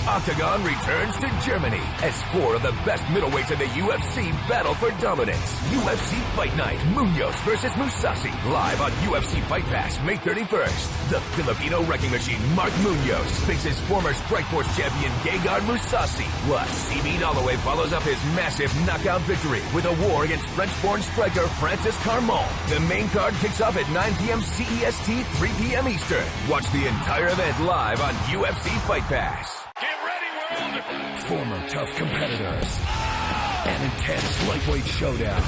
Octagon returns to Germany as 4 of the best middleweights in the UFC battle for dominance. UFC Fight Night, Munoz versus Mousasi, live on UFC Fight Pass May 31st. The Filipino wrecking machine Mark Munoz faces former Strikeforce champion Gegard Mousasi. Plus, CB Holloway follows up his massive knockout victory with a war against French-born striker Francis Carmon. The main card kicks off at 9 p.m. CEST, 3 p.m. Eastern. Watch the entire event live on UFC Fight Pass. Former tough competitors. An intense lightweight showdown.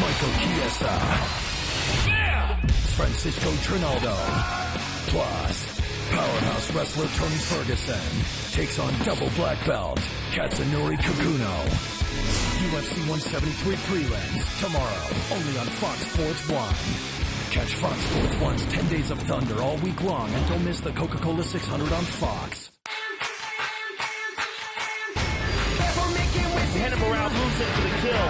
Michael Chiesa. Francisco Trinaldo. Plus, powerhouse wrestler Tony Ferguson takes on double black belt Katsunori Kakuno. UFC 173 prelims tomorrow, only on Fox Sports 1. Catch Fox Sports 1's 10 Days of Thunder all week long and don't miss the Coca-Cola 600 on Fox. Head around, moves in for the kill.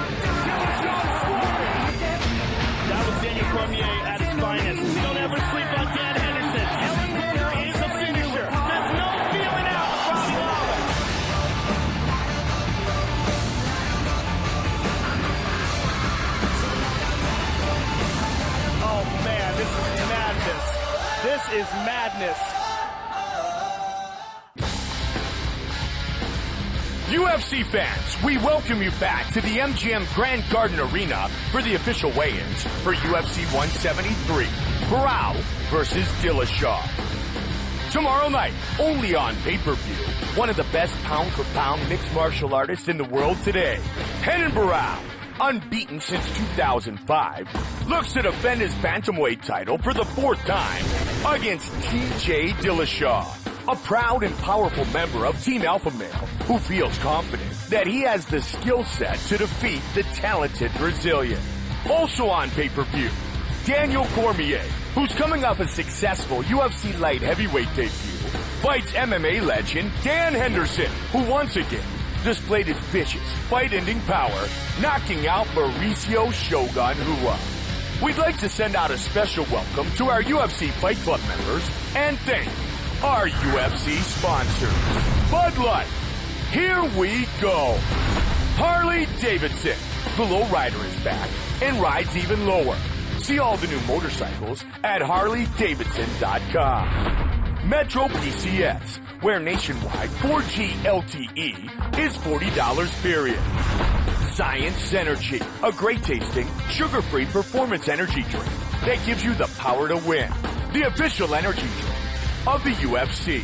That was Daniel Cormier at his finest. Don't ever sleep on Dan Henderson. Ellinger is a finisher. There's no feeling out of Robbie Lawler. Oh man, this is madness. This is madness. UFC fans, we welcome you back to the MGM Grand Garden Arena for the official weigh-ins for UFC 173, Barao versus Dillashaw. Tomorrow night, only on pay-per-view, one of the best pound-for-pound mixed martial artists in the world today, Renan Barao, unbeaten since 2005, looks to defend his bantamweight title for the 4th time against TJ Dillashaw, a proud and powerful member of Team Alpha Male who feels confident that he has the skill set to defeat the talented Brazilian. Also on pay-per-view, Daniel Cormier, who's coming off a successful UFC light heavyweight debut, fights MMA legend Dan Henderson, who once again displayed his vicious, fight-ending power, knocking out Mauricio Shogun Rua. We'd like to send out a special welcome to our UFC Fight Club members and thank our UFC sponsors. Bud Light, here we go. Harley Davidson, the lowrider is back and rides even lower. See all the new motorcycles at HarleyDavidson.com. Metro PCS, where nationwide 4G LTE is $40 period. Science Energy, a great tasting, sugar-free performance energy drink that gives you the power to win. The official energy drink of the UFC.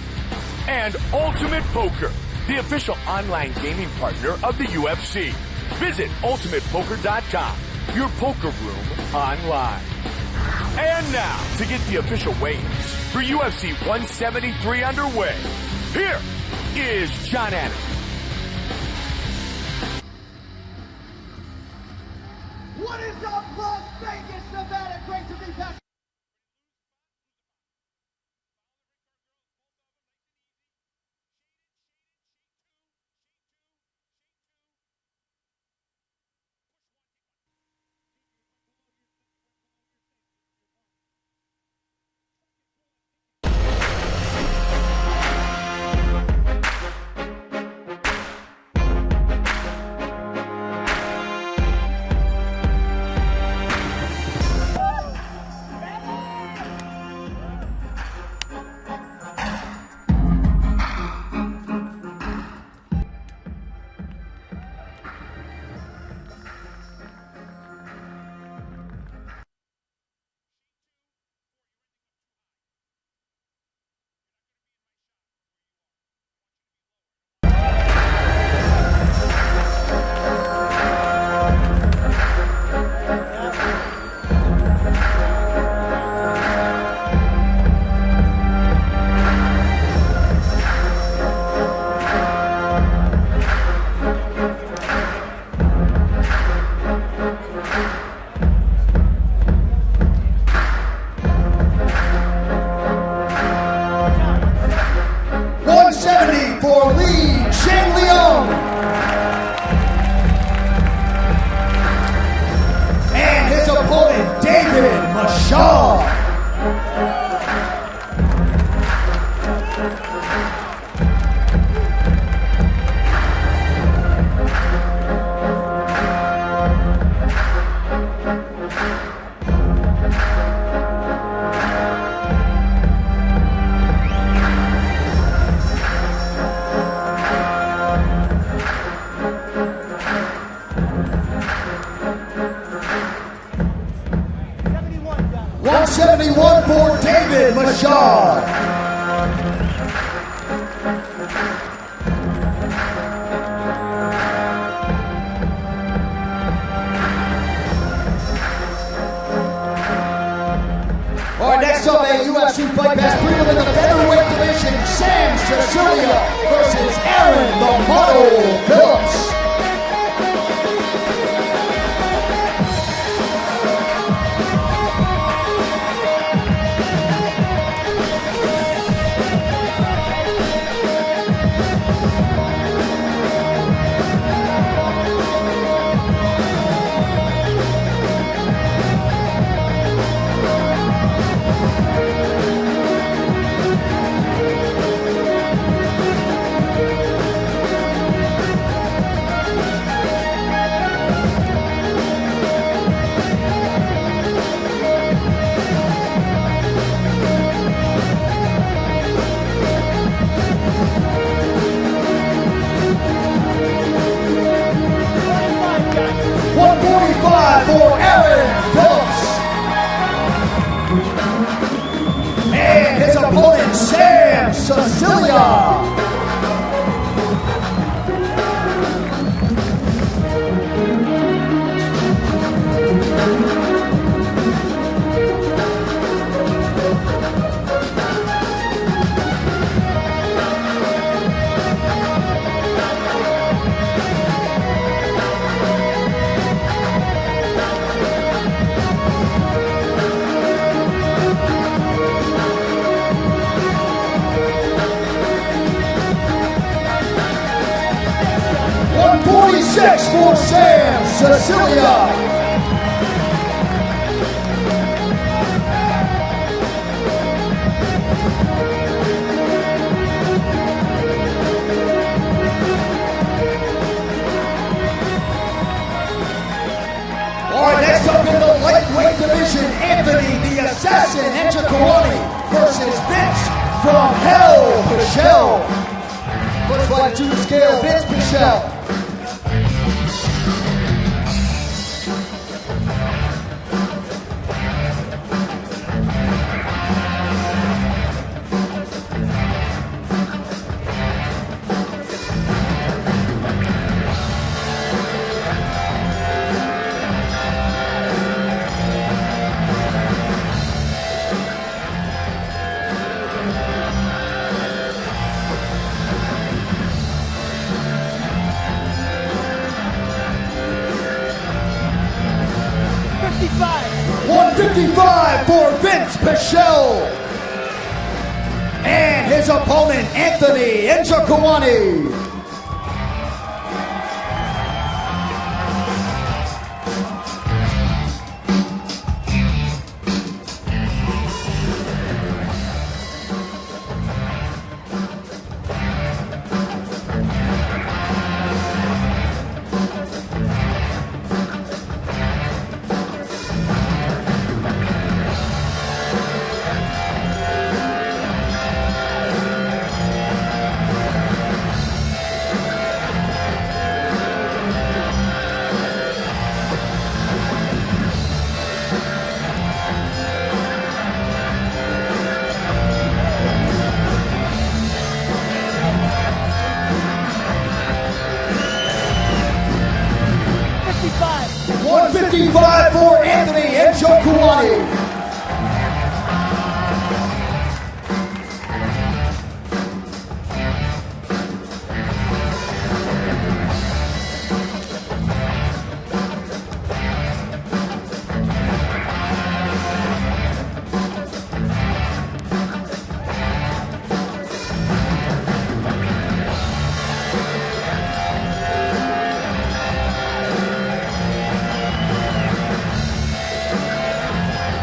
And Ultimate Poker, the official online gaming partner of the UFC. Visit ultimatepoker.com, your poker room online. And now, to get the official weigh-ins for UFC 173 underway, here is John Anik. What is up, Las Vegas, Nevada? Great to be back. Shaw. one for David Machad. All right, next up, a UFC Fight Pass prelim in the featherweight division, Sam Cecilia versus Aaron the Model Phillips. For Aaron Phillips. And his opponent, Sam Cecilia. For Sam Cecilia. All right, next up in the lightweight division, Anthony the Assassin Njokuani versus Vince from Hell Pichel. First fight to the scale, Vince Pichel. $155 for Vince Pichel. And his opponent, Anthony Njokuani. $155 for Anthony Njokuani.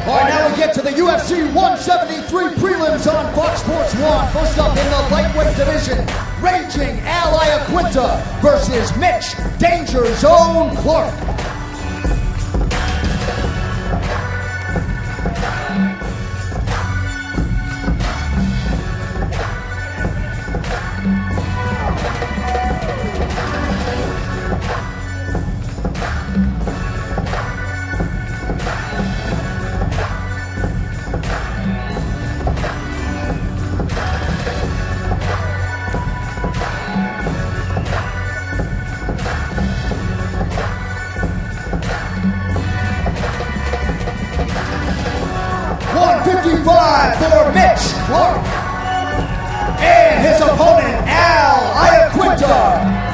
All right, now we get to the UFC 173 prelims on Fox Sports 1. First up in the lightweight division, Raging Al Iaquinta versus Mitch Danger Zone Clark. for Mitch Clark. And his opponent, Al Iaquinta.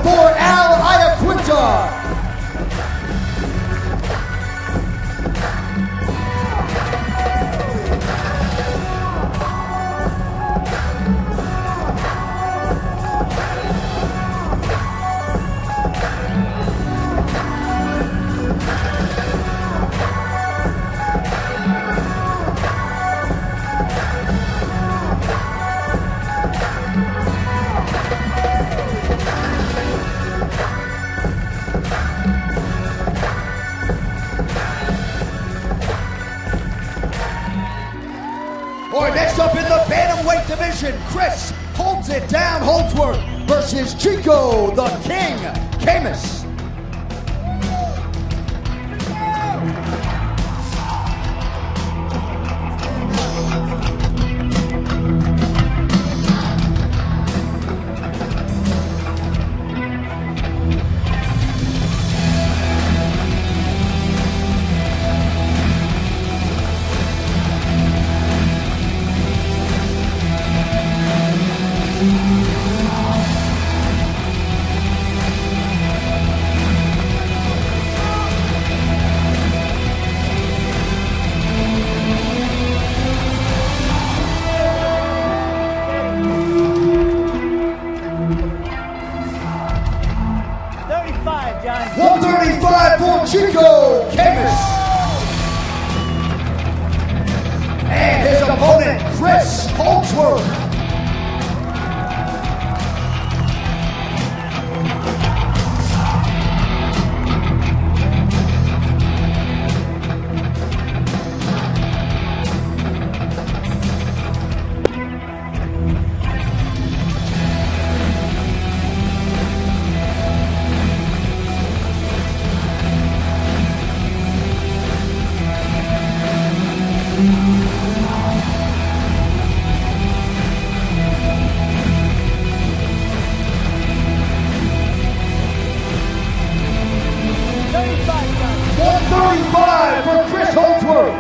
For Al Iaquinta. Next up in the bantamweight division, Chris Holds It Down Holdsworth versus Chico the King Camus. Chico Camus. And his opponent, Chris Holdsworth. For Chris Holdsworth.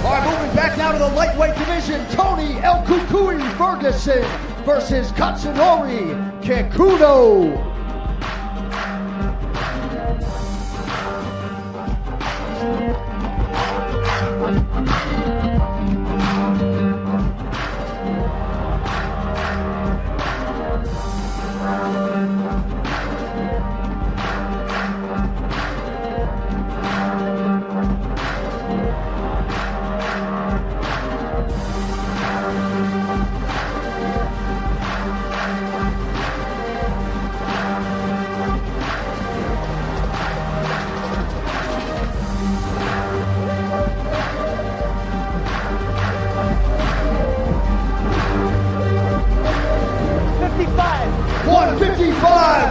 All right, moving back now to the lightweight division, Tony El Cucuy Ferguson versus Katsunori Kikuno.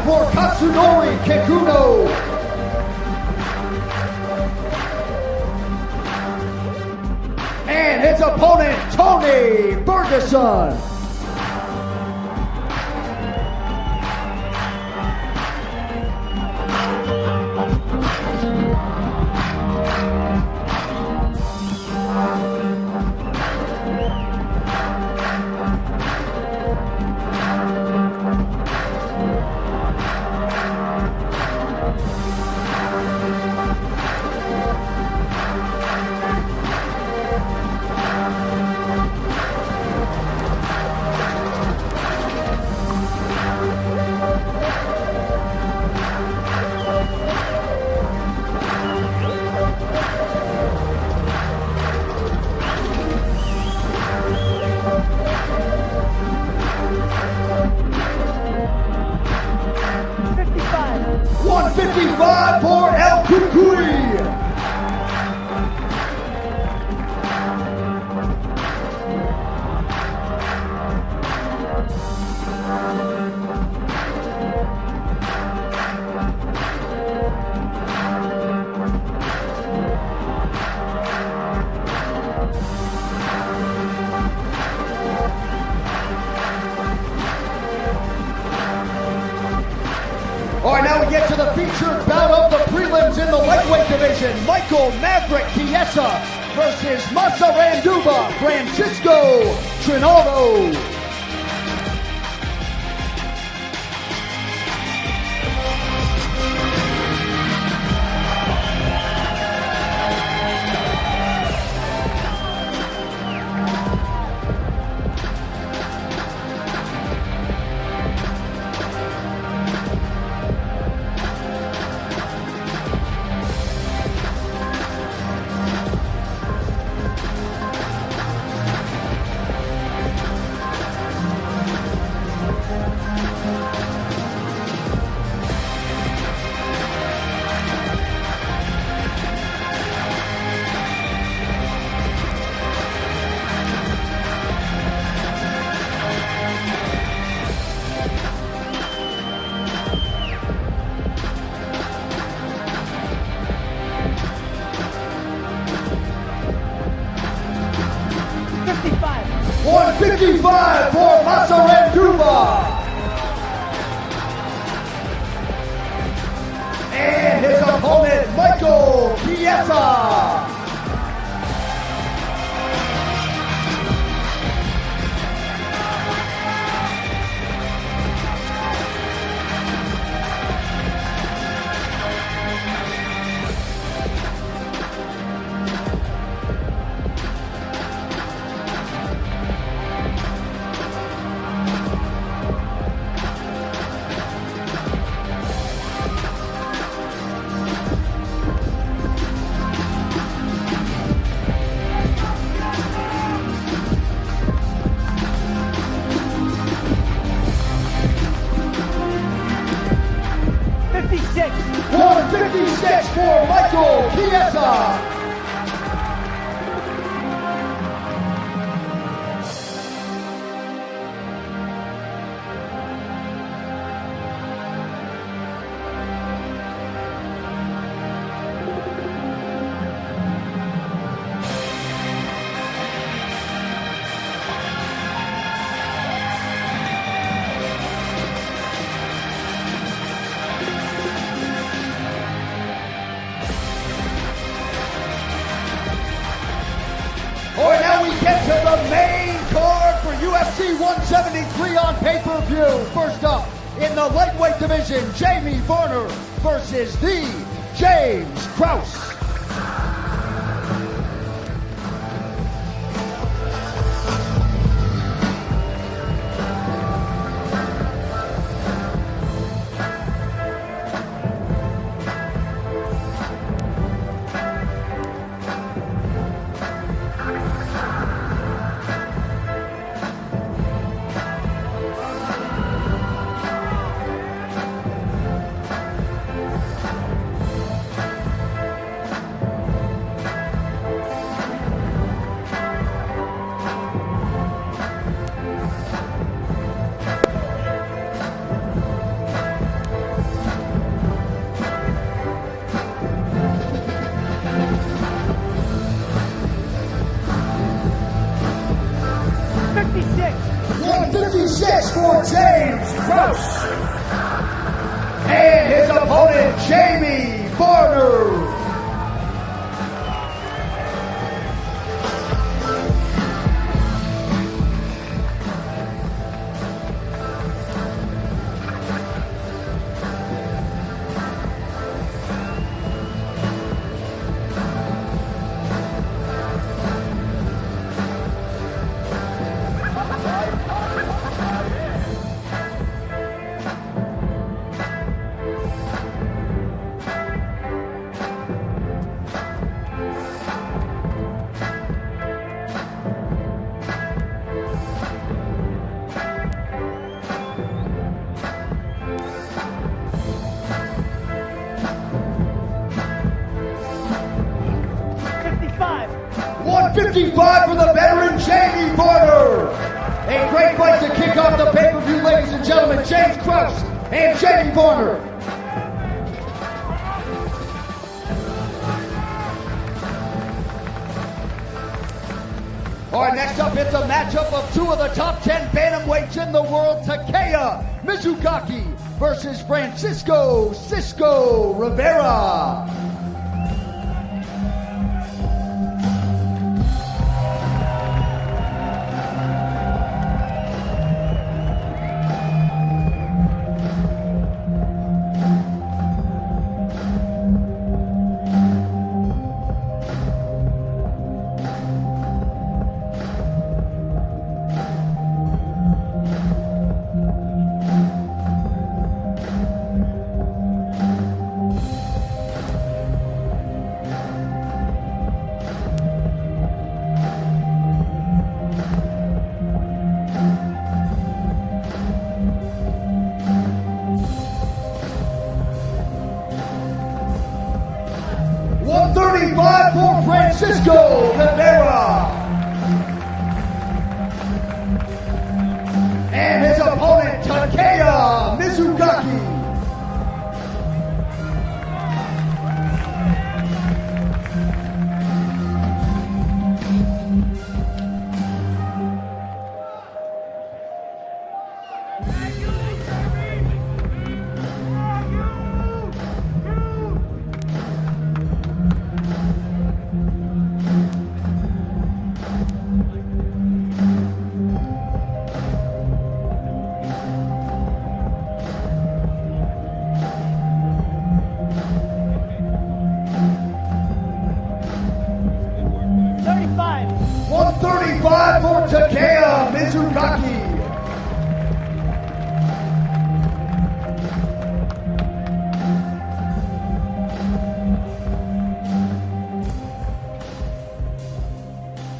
For Katsunori Kikuno. And his opponent, Tony Ferguson. 155 for El Cucuy. All right, now we get to the featured bout of the prelims in the lightweight division. Michael Maverick Chiesa versus Masaranduba Francisco Trinaldo. $155 for Masaranduba. And his opponent, Michael Chiesa. $156 for Michael Chiesa. All right, now we get to the main card for UFC 173 on pay-per-view. First up, in the lightweight division, Jamie Varner versus the James Krause. $156 for James Krause. And his opponent, Jamie Varner. 155 for the veteran Jamie Varner. A great fight to kick off the pay-per-view, ladies and gentlemen. James Krause and Jamie Varner. All right, next up, it's a matchup of two of the top 10 bantamweights in the world. Takeya Mizukaki versus Francisco Cisco Rivera. For Francisco Rivera. And his opponent, Takeya Mizukaki. For Takeya Mizukaki.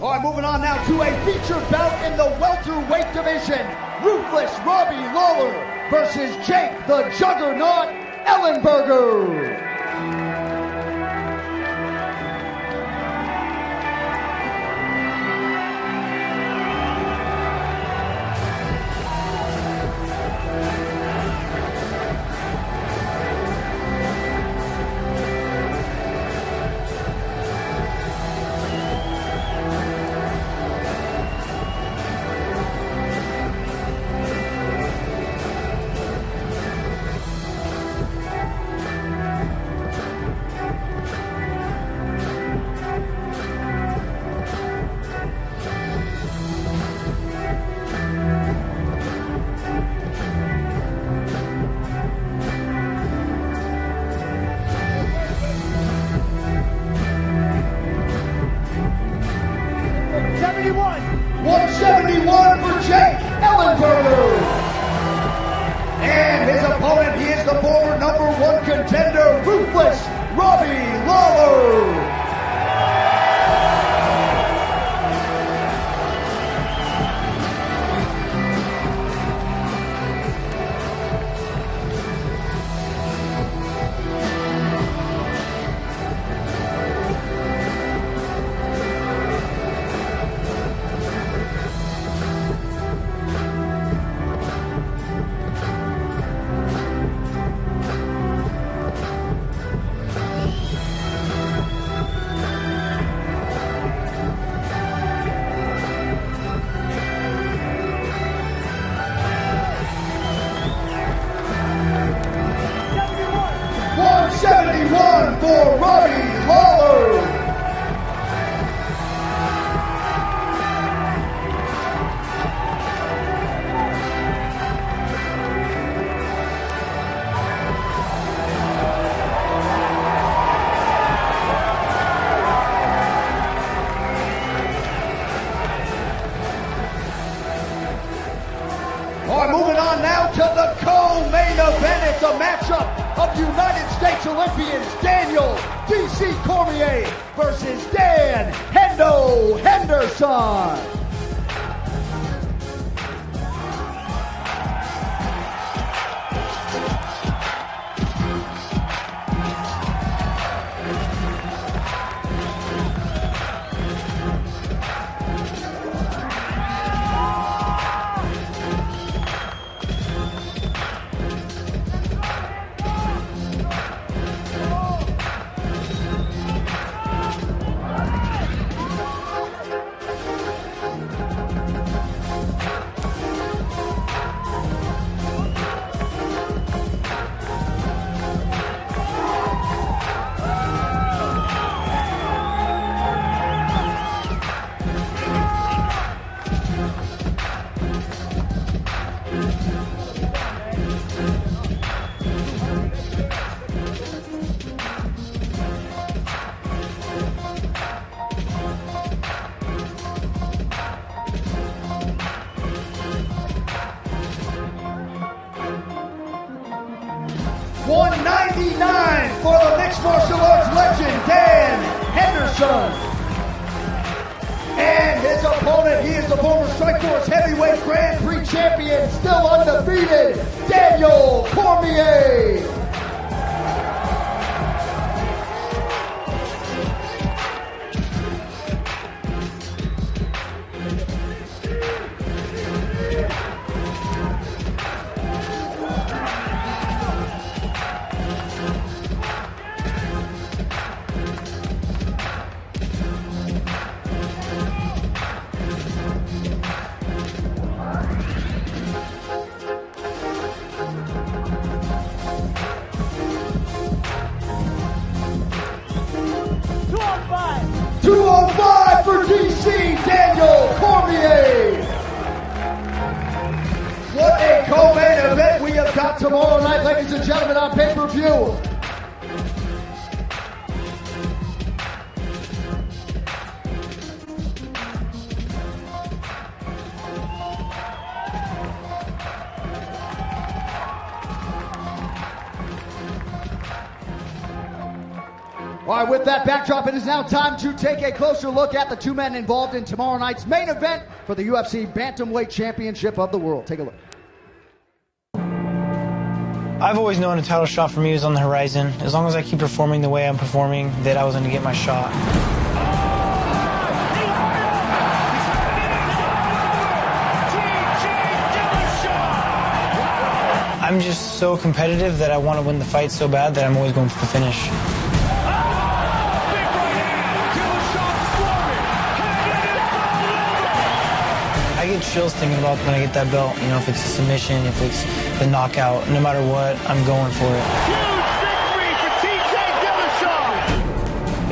All right, moving on now to a featured bout in the welterweight division. Ruthless Robbie Lawler versus Jake the Juggernaut Ellenberger. Contender, Ruthless Robbie Lawler. For Robbie Lawler. All right, moving on now to the co-main event. It's a matchup of United States Olympians Daniel D.C. Cormier versus Dan Hendo Henderson. 199 for the mixed martial arts legend, Dan Henderson. And his opponent, he is the former Strikeforce Heavyweight Grand Prix champion, still undefeated, Daniel Cormier. For DC, Daniel Cormier. What a co-main event we have got tomorrow night, ladies and gentlemen, on pay-per-view. All right, with that backdrop, it is now time to take a closer look at the two men involved in tomorrow night's main event for the UFC Bantamweight Championship of the World. Take a look. I've always known a title shot for me was on the horizon. As long as I keep performing the way I'm performing, that I was going to get my shot. I'm just so competitive that I want to win the fight so bad that I'm always going for the finish. I get chills thinking about when I get that belt. You know, if it's a submission, if it's the knockout, no matter what, I'm going for it.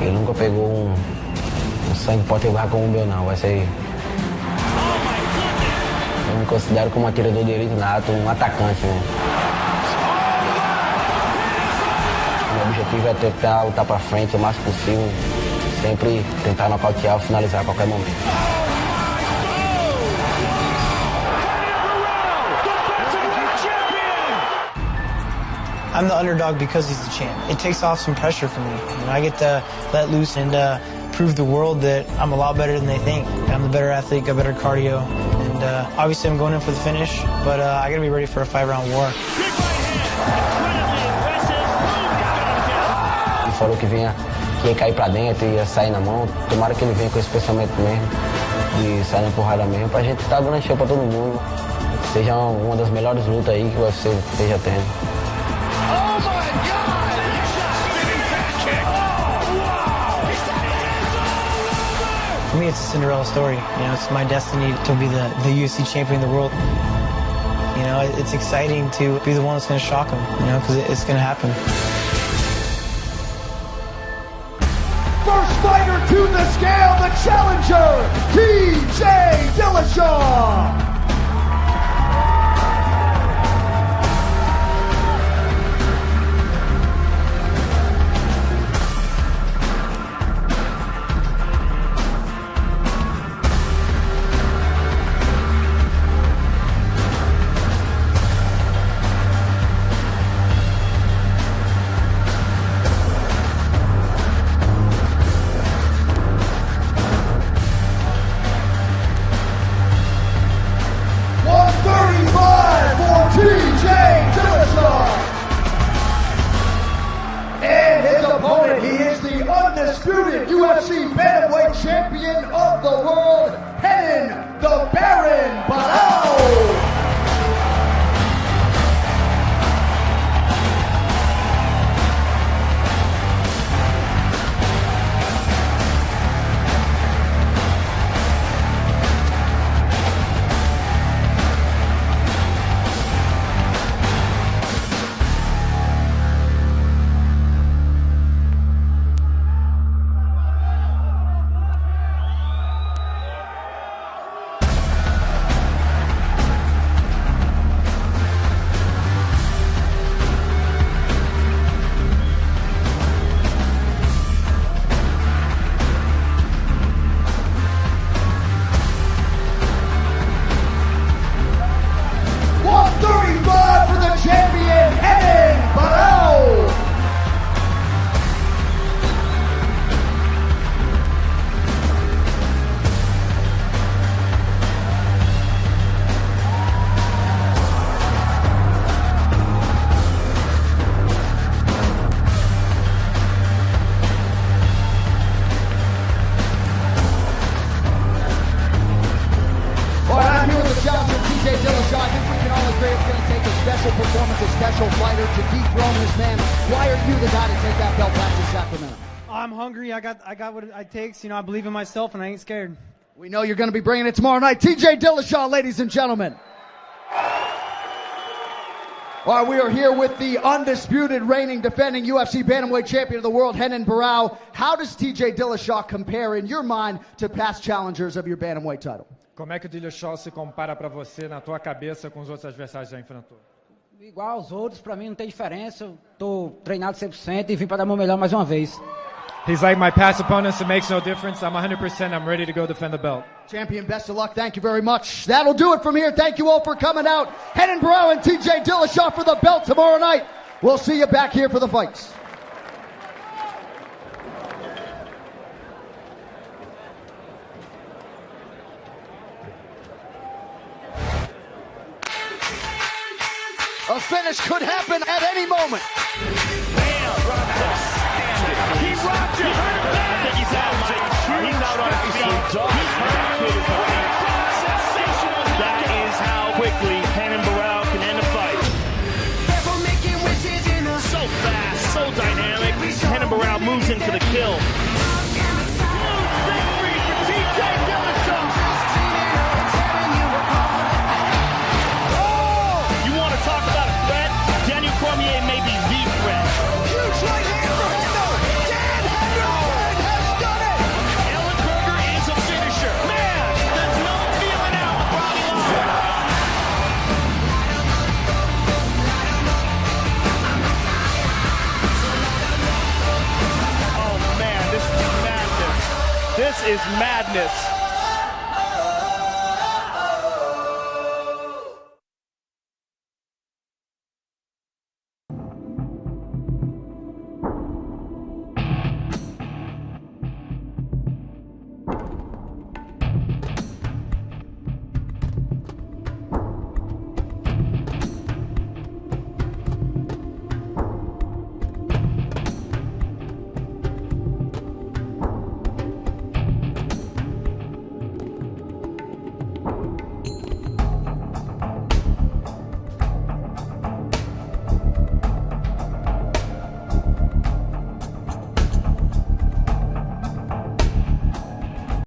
Ele nunca pegou sangue pode barra como o meu, não. Vai ser. Eu me considero como um atirador de elite nato, atacante, né? Meu objetivo é tentar lutar pra frente o mais possível, sempre tentar nocautear ou finalizar a qualquer momento. I'm the underdog because he's the champ. It takes off some pressure for me. You know, I get to let loose and prove the world that I'm a lot better than they think. I'm the better athlete, got better cardio, and obviously I'm going in for the finish, but I got to be ready for a 5-round war. Ele falou que ia cair pra dentro, ia sair na mão. Tomara que ele venha com esse pensamento mesmo, de sair na porrada mesmo, pra gente estar dando show pra todo mundo. Seja uma das melhores lutas aí que o UFC esteja tendo. For me, it's a Cinderella story. You know, it's my destiny to be the UFC champion of the world. You know, it's exciting to be the one that's going to shock them, you know, because it's going to happen. First fighter to the scale, the challenger, TJ Dillashaw. Roman's a special fighter to dethrone this man. Why are you the guy to take that belt back to Sacramento? I'm hungry. I got what it takes. You know, I believe in myself, and I ain't scared. We know you're going to be bringing it tomorrow night. TJ Dillashaw, ladies and gentlemen. All right, we are here with the undisputed, reigning, defending UFC bantamweight champion of the world, Renan Barão. How does TJ Dillashaw compare, in your mind, to past challengers of your bantamweight title? Como é que o Dillashaw se compara para você, na tua cabeça, com os outros adversários que já enfrentou? Igual aos outros, para mim não tem diferença. Eu tô treinado 100% e vim para dar meu melhor mais uma vez. He's like my past opponents, it makes no difference. I'm 100%, I'm ready to go defend the belt. Champion, best of luck. Thank you very much. That'll do it from here. Thank you all for coming out. Renan Barão and TJ Dillashaw for the belt tomorrow night. We'll see you back here for the fights. A finish could happen at any moment. He rocked him. I think he's out. He's out on his feet. That is how quickly Renan Barão can end a fight. So fast, so dynamic. Renan Barão moves in for the kill. Victory for TJ Dillashaw. You want to talk about a threat? Daniel Cormier may be the threat. Huge right hand for Hendo. Dan Henderson has done it. Ellenberger is a finisher. Man, there's no feeling out with Robbie Lawler. Oh man, this is madness. This is madness.